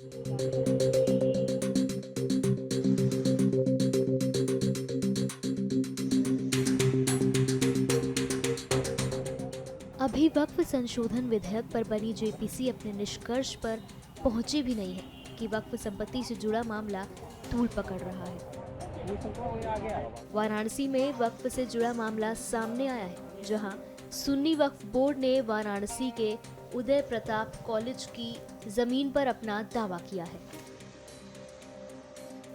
अभी वक्फ संशोधन विधेयक पर बनी जेपीसी अपने निष्कर्ष पर पहुंची भी नहीं है कि वक्फ संपत्ति से जुड़ा मामला तूल पकड़ रहा है। वाराणसी में वक्फ से जुड़ा मामला सामने आया है, जहां सुन्नी वक्फ बोर्ड ने वाराणसी के उदय प्रताप कॉलेज की जमीन पर अपना दावा किया है।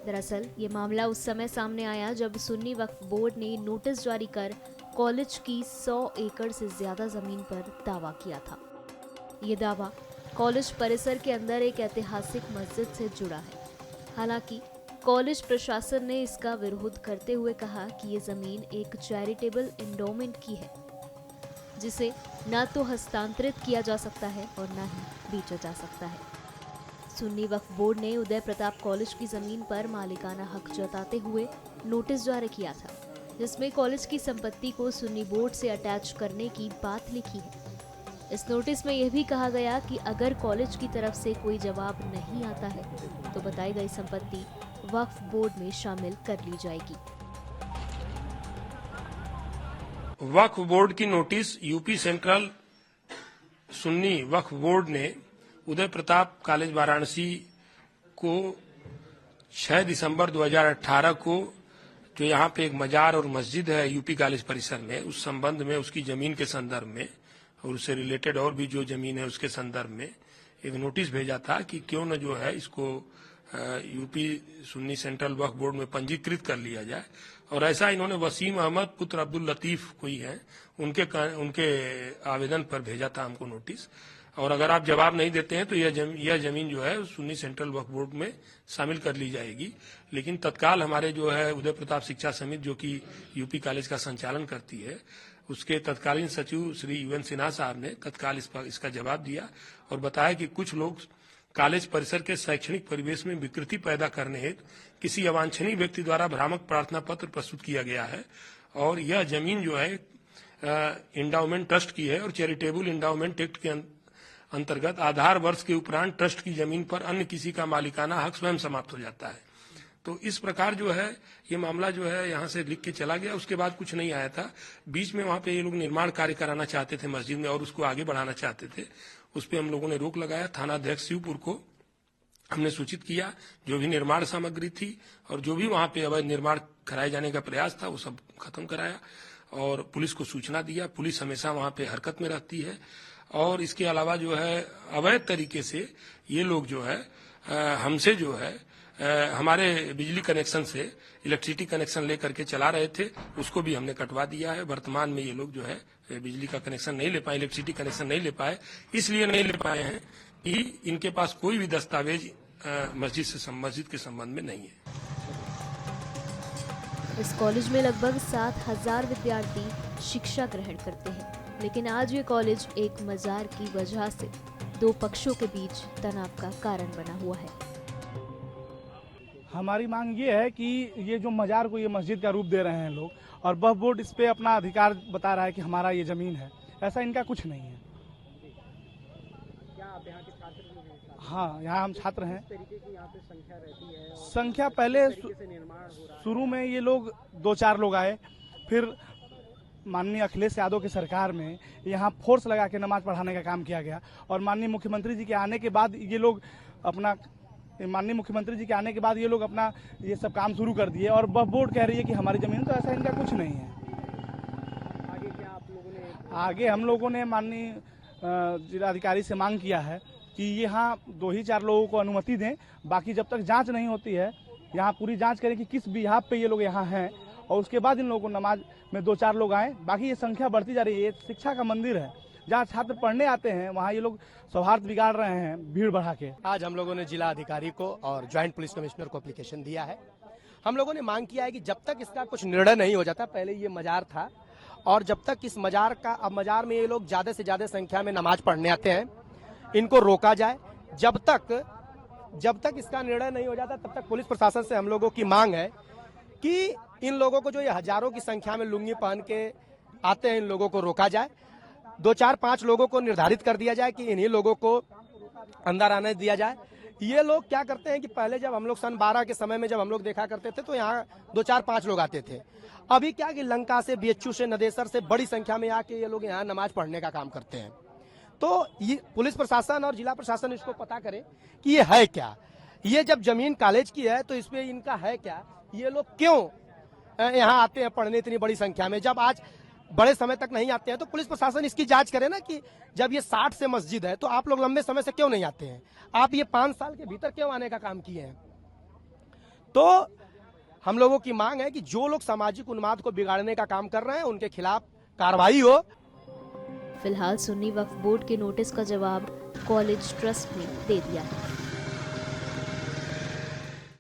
दरअसल ये मामला उस समय सामने आया जब सुन्नी वक्फ बोर्ड ने नोटिस जारी कर कॉलेज की 100 एकड़ से ज्यादा जमीन पर दावा किया था। ये दावा कॉलेज परिसर के अंदर एक ऐतिहासिक मस्जिद से जुड़ा है। हालांकि कॉलेज प्रशासन ने इसका विरोध करते हुए कहा कि ये जमीन एक चैरिटेबल एंडोमेंट की है, जिसे न तो हस्तांतरित किया जा सकता है और न ही बेचा जा सकता है। सुन्नी वक्फ बोर्ड ने उदय प्रताप कॉलेज की जमीन पर मालिकाना हक जताते हुए नोटिस जारी किया था, जिसमें कॉलेज की संपत्ति को सुन्नी बोर्ड से अटैच करने की बात लिखी है। इस नोटिस में यह भी कहा गया कि अगर कॉलेज की तरफ से कोई जवाब नहीं आता है तो बताई गई संपत्ति वक्फ बोर्ड में शामिल कर ली जाएगी। वक्फ बोर्ड की नोटिस यूपी सेंट्रल सुन्नी वक्फ बोर्ड ने उदय प्रताप कॉलेज वाराणसी को 6 दिसंबर 2018 को, जो यहाँ पे एक मजार और मस्जिद है यूपी कॉलेज परिसर में, उस संबंध में उसकी जमीन के संदर्भ में और उससे रिलेटेड और भी जो जमीन है उसके संदर्भ में एक नोटिस भेजा था कि क्यों न जो है इसको यूपी सुन्नी सेंट्रल वक्फ बोर्ड में पंजीकृत कर लिया जाए। और ऐसा इन्होंने वसीम अहमद पुत्र अब्दुल लतीफ कोई है उनके आवेदन पर भेजा था हमको नोटिस। और अगर आप जवाब नहीं देते हैं तो यह जमीन जो है सुन्नी सेंट्रल वक्फ बोर्ड में शामिल कर ली जाएगी। लेकिन तत्काल हमारे जो है उदय प्रताप शिक्षा समिति, जो कि यूपी कॉलेज का संचालन करती है, उसके तत्कालीन सचिव श्री यूएन सिन्हा साहब ने तत्काल इसका जवाब दिया और बताया कि कुछ लोग कॉलेज परिसर के शैक्षणिक परिवेश में विकृति पैदा करने हेतु किसी अवांछनीय व्यक्ति द्वारा भ्रामक प्रार्थना पत्र प्रस्तुत किया गया है और यह जमीन जो है इंडाउमेंट ट्रस्ट की है और चैरिटेबल इंडाउमेंट एक्ट के अंतर्गत आधार वर्ष के उपरांत ट्रस्ट की जमीन पर अन्य किसी का मालिकाना हक स्वयं समाप्त हो जाता है। तो इस प्रकार जो है ये मामला जो है यहाँ से लिख के चला गया। उसके बाद कुछ नहीं आया था। बीच में वहाँ पे ये लोग निर्माण कार्य कराना चाहते थे मस्जिद में और उसको आगे बढ़ाना चाहते थे। उस पर हम लोगों ने रोक लगाया। थाना अध्यक्ष शिवपुर को हमने सूचित किया, जो भी निर्माण सामग्री थी और जो भी वहाँ पे अवैध निर्माण कराए जाने का प्रयास था वो सब खत्म कराया और पुलिस को सूचना दिया। पुलिस हमेशा वहाँ पे हरकत में रहती है और इसके अलावा जो है अवैध तरीके से ये लोग जो है हमसे जो है हमारे बिजली कनेक्शन से इलेक्ट्रिसिटी कनेक्शन लेकर के चला रहे थे, उसको भी हमने कटवा दिया है। वर्तमान में ये लोग जो है बिजली का कनेक्शन नहीं ले पाए, इलेक्ट्रिसिटी कनेक्शन नहीं ले पाए। इसलिए नहीं ले पाए हैं कि इनके पास कोई भी दस्तावेज मस्जिद के संबंध में नहीं है। इस कॉलेज में लगभग 7,000 विद्यार्थी शिक्षा ग्रहण करते हैं, लेकिन आज ये कॉलेज एक मजार की वजह से दो पक्षों के बीच तनाव का कारण बना हुआ है। हमारी मांग ये है कि ये जो मजार को ये मस्जिद का रूप दे रहे हैं लोग, और वक्फ बोर्ड इस पे अपना अधिकार बता रहा है कि हमारा ये जमीन है, ऐसा इनका कुछ नहीं है। क्या आप यहाँ के छात्र हैं? हाँ, यहाँ हम छात्र हैं। किस तरीके की यहाँ पे संख्या रहती है? संख्या पहले निर्माण हो रहा है? शुरू में ये लोग 2-4 लोग आए, फिर माननीय अखिलेश यादव की सरकार में यहाँ फोर्स लगा के नमाज पढ़ाने का काम किया गया और माननीय मुख्यमंत्री जी के आने के बाद ये लोग अपना ये सब काम शुरू कर दिए और वक्फ बोर्ड कह रही है कि हमारी जमीन, तो ऐसा इनका कुछ नहीं है। आगे क्या आप लोगों ने? आगे हम लोगों ने माननीय जिलाधिकारी से मांग किया है कि यहाँ 2-4 लोगों को अनुमति दें, बाकी जब तक जांच नहीं होती है यहाँ पूरी जांच करें कि किस बिहाफ पे ये लोग यहाँ हैं और उसके बाद इन लोगों को नमाज में 2-4 लोग आए। बाकी ये संख्या बढ़ती जा रही है। ये शिक्षा का मंदिर है, जहाँ छात्र पढ़ने आते हैं वहाँ ये लोग सौहार्द बिगाड़ रहे हैं भीड़ बढ़ा के। आज हम लोगों ने जिला अधिकारी को और ज्वाइंट पुलिस कमिश्नर को एप्लीकेशन दिया है। हम लोगों ने मांग किया है कि जब तक इसका कुछ निर्णय नहीं हो जाता, पहले ये मजार था और जब तक इस मजार का, अब मजार में ये लोग ज्यादा से ज्यादा संख्या में नमाज पढ़ने आते हैं, इनको रोका जाए। जब तक इसका निर्णय नहीं हो जाता तब तक पुलिस प्रशासन से हम लोगों की मांग है कि इन लोगों को, जो ये हजारों की संख्या में लुंगी पहन के आते हैं, इन लोगों को रोका जाए। 2-4-5 लोगों को निर्धारित कर दिया जाए कि इन्हीं लोगों को अंदर आने दिया जाए। ये लोग क्या करते हैं कि पहले जब हम लोग सन 12 के समय में जब हम लोग देखा करते थे तो यहाँ 2 4 5 लोग आते थे। अभी क्या कि लंका से, बीएचयू से, नदेसर से बड़ी संख्या में आके ये लोग यहाँ नमाज पढ़ने का काम करते हैं। तो ये पुलिस प्रशासन और जिला प्रशासन इसको पता करे कि ये है क्या, ये जब जमीन कॉलेज की है तो इसमें इनका है क्या, ये लोग क्यों यहाँ आते हैं पढ़ने इतनी बड़ी संख्या में, जब आज बड़े समय तक नहीं आते हैं। तो पुलिस प्रशासन इसकी जांच करे ना कि जब ये 60 से मस्जिद है तो आप लोग लंबे समय से क्यों नहीं आते हैं, आप ये 5 साल के भीतर क्यों आने का काम किए हैं। तो हम लोगों की मांग है कि जो लोग सामाजिक उन्माद को बिगाड़ने का काम कर रहे हैं उनके खिलाफ कार्रवाई हो। फिलहाल सुन्नी वक्फ बोर्ड के नोटिस का जवाब कॉलेज ट्रस्ट ने दे दिया है।